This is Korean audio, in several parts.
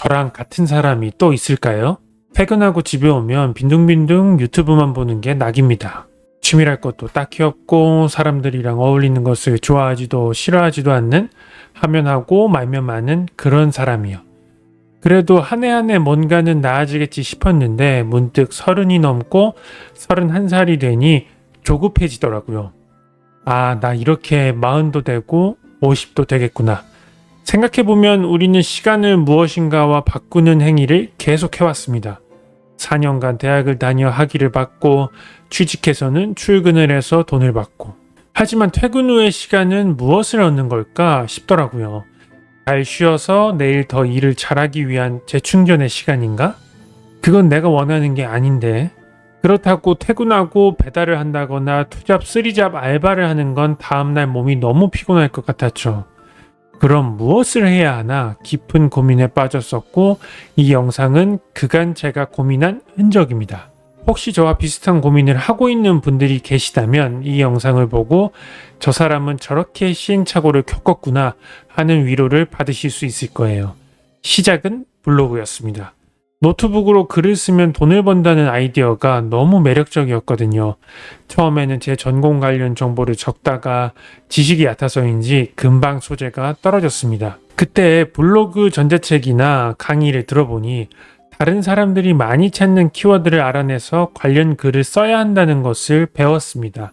저랑 같은 사람이 또 있을까요? 퇴근하고 집에 오면 빈둥빈둥 유튜브만 보는 게 낙입니다. 취미랄 것도 딱히 없고 사람들이랑 어울리는 것을 좋아하지도 싫어하지도 않는 하면 하고 말면 많은 그런 사람이요. 그래도 한 해 한 해 뭔가는 나아지겠지 싶었는데 문득 30이 넘고 31살이 되니 조급해지더라고요. 아, 나 이렇게 40도 되고 50도 되겠구나. 생각해보면 우리는 시간을 무엇인가와 바꾸는 행위를 계속해왔습니다. 4년간 대학을 다녀 학위를 받고 취직해서는 출근을 해서 돈을 받고 하지만 퇴근 후의 시간은 무엇을 얻는 걸까 싶더라고요. 잘 쉬어서 내일 더 일을 잘하기 위한 재충전의 시간인가? 그건 내가 원하는 게 아닌데 그렇다고 퇴근하고 배달을 한다거나 투잡, 쓰리잡 알바를 하는 건 다음날 몸이 너무 피곤할 것 같았죠. 그럼 무엇을 해야 하나 깊은 고민에 빠졌었고 이 영상은 그간 제가 고민한 흔적입니다. 혹시 저와 비슷한 고민을 하고 있는 분들이 계시다면 이 영상을 보고 저 사람은 저렇게 시행착오를 겪었구나 하는 위로를 받으실 수 있을 거예요. 시작은 블로그였습니다. 노트북으로 글을 쓰면 돈을 번다는 아이디어가 너무 매력적이었거든요. 처음에는 제 전공 관련 정보를 적다가 지식이 얕아서인지 금방 소재가 떨어졌습니다. 그때 블로그 전자책이나 강의를 들어보니 다른 사람들이 많이 찾는 키워드를 알아내서 관련 글을 써야 한다는 것을 배웠습니다.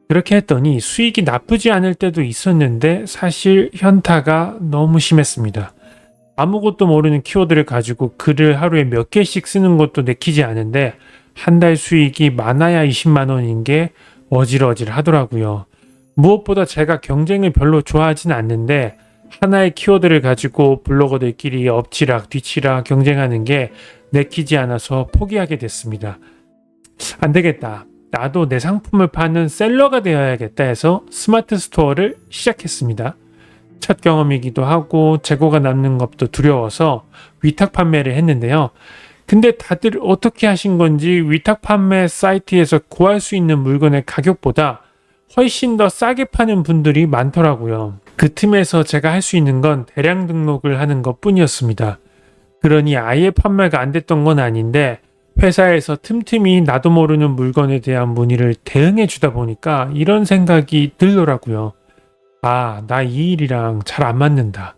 그렇게 했더니 수익이 나쁘지 않을 때도 있었는데 사실 현타가 너무 심했습니다. 아무것도 모르는 키워드를 가지고 글을 하루에 몇 개씩 쓰는 것도 내키지 않은데 한 달 수익이 많아야 20만 원인 게 어질어질 하더라고요. 무엇보다 제가 경쟁을 별로 좋아하진 않는데 하나의 키워드를 가지고 블로거들끼리 엎치락 뒤치락 경쟁하는 게 내키지 않아서 포기하게 됐습니다. 안 되겠다. 나도 내 상품을 파는 셀러가 되어야겠다 해서 스마트 스토어를 시작했습니다. 첫 경험이기도 하고 재고가 남는 것도 두려워서 위탁 판매를 했는데요. 근데 다들 어떻게 하신 건지 위탁 판매 사이트에서 구할 수 있는 물건의 가격보다 훨씬 더 싸게 파는 분들이 많더라고요. 그 틈에서 제가 할 수 있는 건 대량 등록을 하는 것 뿐이었습니다. 그러니 아예 판매가 안 됐던 건 아닌데 회사에서 틈틈이 나도 모르는 물건에 대한 문의를 대응해 주다 보니까 이런 생각이 들더라고요. 아, 나 이 일이랑 잘 안 맞는다.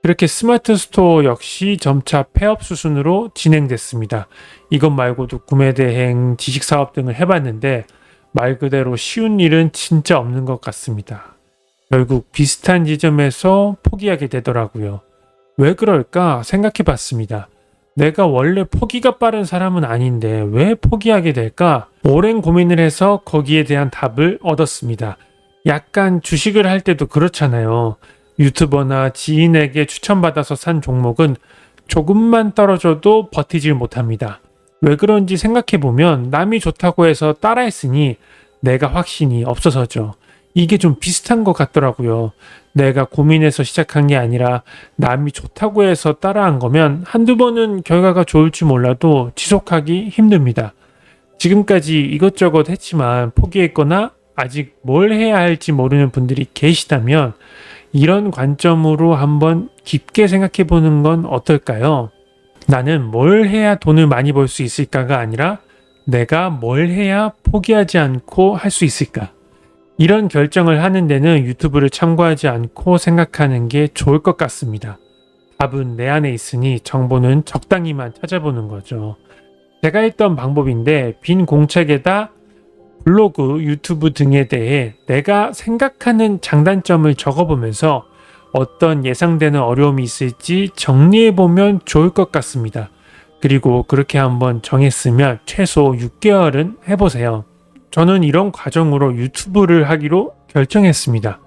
그렇게 스마트 스토어 역시 점차 폐업 수순으로 진행됐습니다. 이것 말고도 구매 대행, 지식 사업 등을 해봤는데 말 그대로 쉬운 일은 진짜 없는 것 같습니다. 결국 비슷한 지점에서 포기하게 되더라고요. 왜 그럴까 생각해 봤습니다. 내가 원래 포기가 빠른 사람은 아닌데 왜 포기하게 될까? 오랜 고민을 해서 거기에 대한 답을 얻었습니다. 약간 주식을 할 때도 그렇잖아요. 유튜버나 지인에게 추천받아서 산 종목은 조금만 떨어져도 버티질 못합니다. 왜 그런지 생각해보면 남이 좋다고 해서 따라했으니 내가 확신이 없어서죠. 이게 좀 비슷한 것 같더라고요. 내가 고민해서 시작한 게 아니라 남이 좋다고 해서 따라한 거면 한두 번은 결과가 좋을지 몰라도 지속하기 힘듭니다. 지금까지 이것저것 했지만 포기했거나 아직 뭘 해야 할지 모르는 분들이 계시다면 이런 관점으로 한번 깊게 생각해 보는 건 어떨까요? 나는 뭘 해야 돈을 많이 벌 수 있을까가 아니라 내가 뭘 해야 포기하지 않고 할 수 있을까? 이런 결정을 하는 데는 유튜브를 참고하지 않고 생각하는 게 좋을 것 같습니다. 답은 내 안에 있으니 정보는 적당히만 찾아보는 거죠. 제가 했던 방법인데 빈 공책에다 블로그, 유튜브 등에 대해 내가 생각하는 장단점을 적어보면서 어떤 예상되는 어려움이 있을지 정리해보면 좋을 것 같습니다. 그리고 그렇게 한번 정했으면 최소 6개월은 해보세요. 저는 이런 과정으로 유튜브를 하기로 결정했습니다.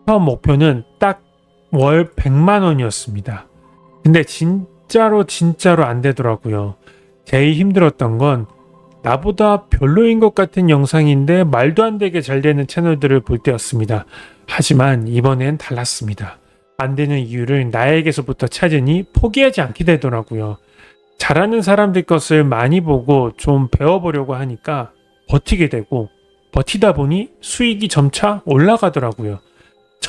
처음 목표는 딱 월 100만 원이었습니다. 근데 진짜로 안 되더라고요. 제일 힘들었던 건 나보다 별로인 것 같은 영상인데 말도 안 되게 잘 되는 채널들을 볼 때였습니다. 하지만 이번엔 달랐습니다. 안 되는 이유를 나에게서부터 찾으니 포기하지 않게 되더라고요. 잘하는 사람들 것을 많이 보고 좀 배워보려고 하니까 버티게 되고 버티다 보니 수익이 점차 올라가더라고요.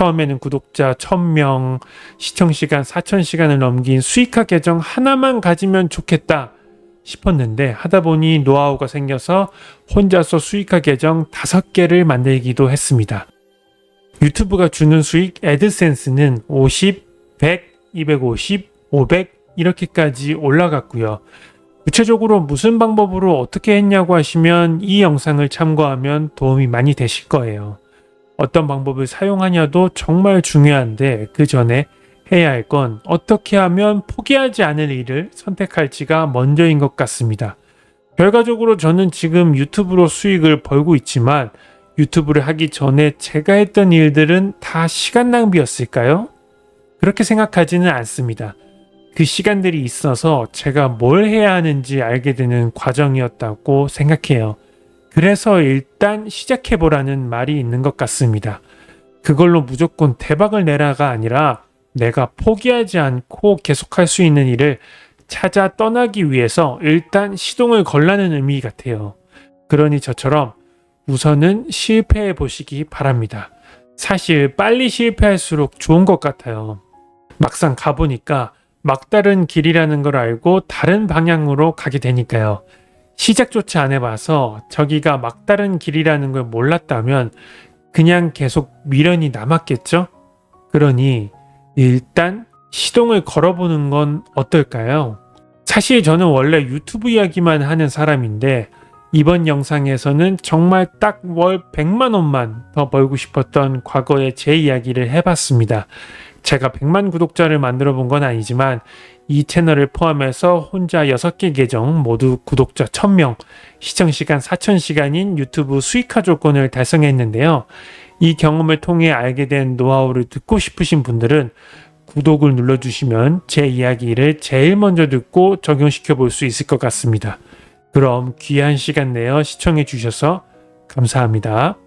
처음에는 구독자 1000명, 시청시간 4000시간을 넘긴 수익화 계정 하나만 가지면 좋겠다 싶었는데 하다 보니 노하우가 생겨서 혼자서 수익화 계정 5개를 만들기도 했습니다. 유튜브가 주는 수익 애드센스는 50, 100, 250, 500 이렇게까지 올라갔고요. 구체적으로 무슨 방법으로 어떻게 했냐고 하시면 이 영상을 참고하면 도움이 많이 되실 거예요. 어떤 방법을 사용하냐도 정말 중요한데 그 전에 해야 할 건 어떻게 하면 포기하지 않을 일을 선택할지가 먼저인 것 같습니다. 결과적으로 저는 지금 유튜브로 수익을 벌고 있지만 유튜브를 하기 전에 제가 했던 일들은 다 시간 낭비였을까요? 그렇게 생각하지는 않습니다. 그 시간들이 있어서 제가 뭘 해야 하는지 알게 되는 과정이었다고 생각해요. 그래서 일단 시작해보라는 말이 있는 것 같습니다. 그걸로 무조건 대박을 내라가 아니라 내가 포기하지 않고 계속할 수 있는 일을 찾아 떠나기 위해서 일단 시동을 걸라는 의미 같아요. 그러니 저처럼 우선은 실패해 보시기 바랍니다. 사실 빨리 실패할수록 좋은 것 같아요. 막상 가보니까 막다른 길이라는 걸 알고 다른 방향으로 가게 되니까요. 시작조차 안 해봐서 저기가 막다른 길이라는 걸 몰랐다면 그냥 계속 미련이 남았겠죠? 그러니 일단 시동을 걸어보는 건 어떨까요? 사실 저는 원래 유튜브 이야기만 하는 사람인데 이번 영상에서는 정말 딱 월 100만 원만 더 벌고 싶었던 과거의 제 이야기를 해봤습니다. 제가 100만 구독자를 만들어 본 건 아니지만 이 채널을 포함해서 혼자 6개 계정 모두 구독자 1000명, 시청시간 4000시간인 유튜브 수익화 조건을 달성했는데요. 이 경험을 통해 알게 된 노하우를 듣고 싶으신 분들은 구독을 눌러주시면 제 이야기를 제일 먼저 듣고 적용시켜 볼 수 있을 것 같습니다. 그럼 귀한 시간 내어 시청해 주셔서 감사합니다.